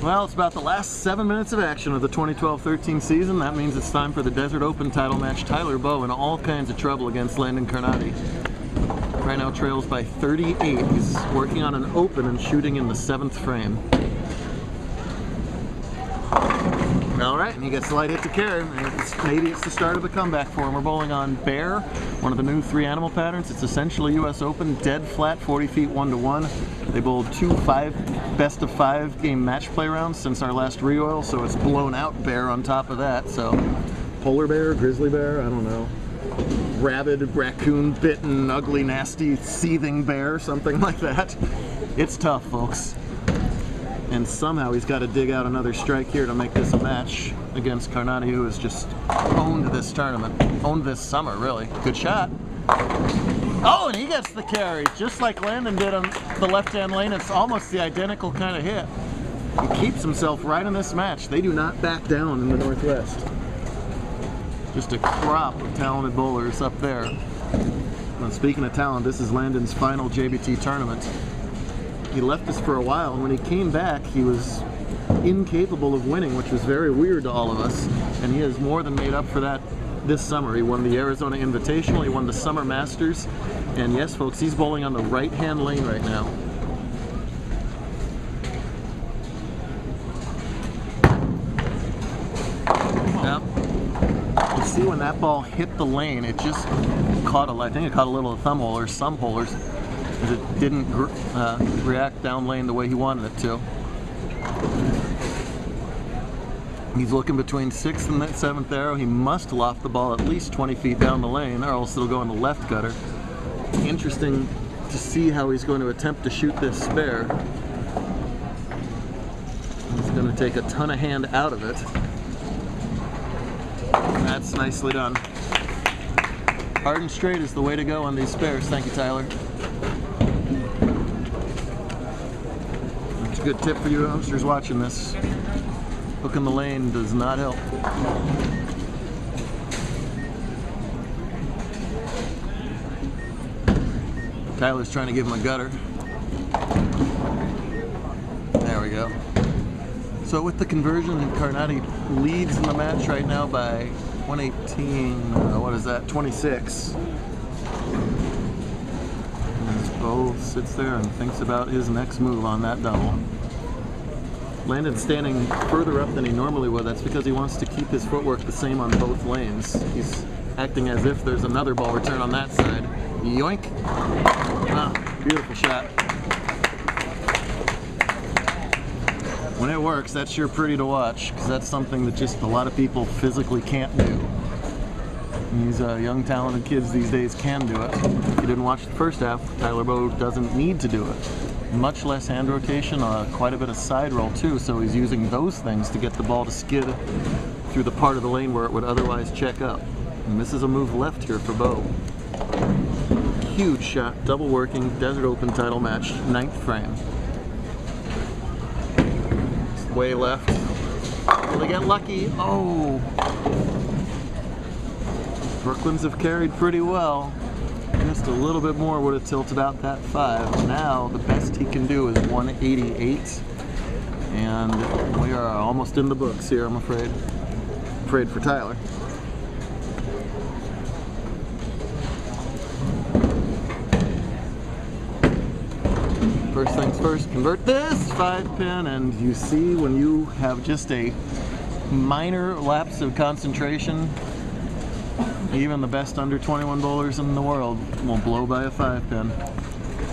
Well, it's about the last 7 minutes of action of the 2012-13 season. That means it's time for the Desert Open title match. Tyler Bowe in all kinds of trouble against Landon Carnati. Right now trails by 38. He's working on an open and shooting in the 7th frame. All right, and he gets a light hit to carry. Maybe it's the start of a comeback for him. We're bowling on Bear, one of the new 3 animal patterns. It's essentially US Open, dead flat, 40 feet 1-to-1. They bowled 2 best of 5 game match play rounds since our last re-oil, so it's blown out Bear on top of that. So polar bear, grizzly bear, I don't know. Rabid, raccoon, bitten, ugly, nasty, seething bear, something like that. It's tough, folks. And somehow he's got to dig out another strike here to make this a match against Carnati, who has just owned this tournament, owned this summer, really. Good shot. Oh, and he gets the carry, just like Landon did on the left-hand lane. It's almost the identical kind of hit. He keeps himself right in this match. They do not back down in the Northwest. Just a crop of talented bowlers up there. And speaking of talent, this is Landon's final JBT tournament. He left us for a while, and when he came back, he was incapable of winning, which was very weird to all of us. And he has more than made up for that this summer. He won the Arizona Invitational, he won the Summer Masters, and yes, folks, he's bowling on the right-hand lane right now. Now, you see when that ball hit the lane, it just caught I think it caught a little thumb hole or some holders. It didn't react down lane the way he wanted it to. He's looking between 6th and 7th arrow. He must loft the ball at least 20 feet down the lane, or else it'll go in the left gutter. Interesting to see how he's going to attempt to shoot this spare. He's going to take a ton of hand out of it. That's nicely done. Hard and straight is the way to go on these spares. Thank you, Tyler. That's a good tip for you youngsters watching this. Hooking the lane does not help. Tyler's trying to give him a gutter. There we go. So with the conversion, Carnati leads in the match right now by 118, what is that, 26. And Bo sits there and thinks about his next move on that double. Landon's standing further up than he normally would. That's because he wants to keep his footwork the same on both lanes. He's acting as if there's another ball return on that side. Yoink! Ah, beautiful shot. When it works, that's sure pretty to watch, because that's something that just a lot of people physically can't do. And these young talented kids these days can do it. If you didn't watch the first half, Tyler Bowe doesn't need to do it. Much less hand rotation, quite a bit of side roll too, so he's using those things to get the ball to skid through the part of the lane where it would otherwise check up. And this is a move left here for Bowe. Huge shot, double working, Desert Open title match, 9th frame. Way left. Will they get lucky? Oh! Brooklyns have carried pretty well. Just a little bit more would have tilted out that 5. Now the best he can do is 188, and we are almost in the books here, I'm afraid. Afraid for Tyler. First things first, convert this 5-pin, and you see when you have just a minor lapse of concentration, even the best under 21 bowlers in the world will blow by a 5-pin.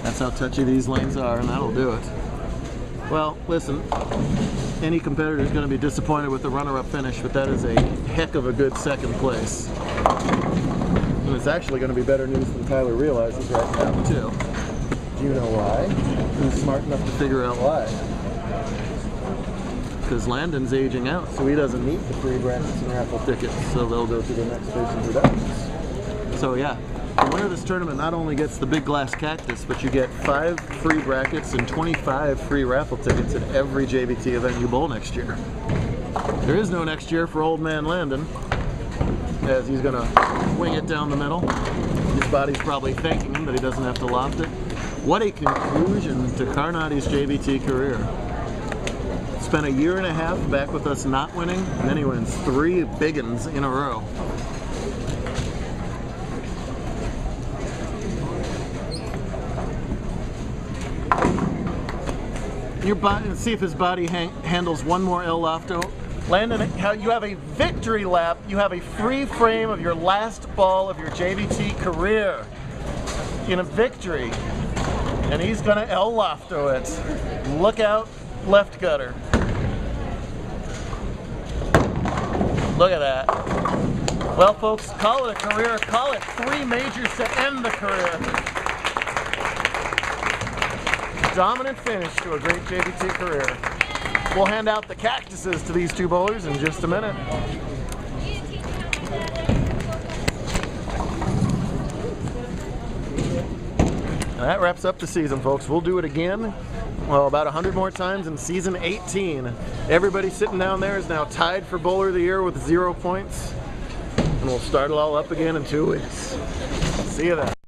That's how touchy these lanes are, and that'll do it. Well, listen, any competitor is going to be disappointed with the runner-up finish, but that is a heck of a good second place. And it's actually going to be better news than Tyler realizes right now, too. Do you know why? He's smart enough to figure out why. Because Landon's aging out, so he doesn't need the free brackets and raffle tickets, so they'll go to the next person who does. So yeah, the winner of this tournament not only gets the big glass cactus, but you get 5 free brackets and 25 free raffle tickets at every JBT event you bowl next year. There is no next year for old man Landon, as he's gonna wing it down the middle. His body's probably thanking him that he doesn't have to loft it. What a conclusion to Carnati's JBT career. spent a year and a half back with us not winning, and then he wins 3 big uns in a row. Your body, see if his body handles one more El Lofto. Landon, you have a victory lap. You have a free frame of your last ball of your JBT career in a victory. And he's gonna El Lofto it. Look out, left gutter. Look at that. Well, folks, call it a career. Call it 3 majors to end the career. Dominant finish to a great JBT career. We'll hand out the cactuses to these 2 bowlers in just a minute. And that wraps up the season, folks. We'll do it again, well, about 100 more times in season 18. Everybody sitting down there is now tied for bowler of the year with 0 points. And we'll start it all up again in 2 weeks. See you then.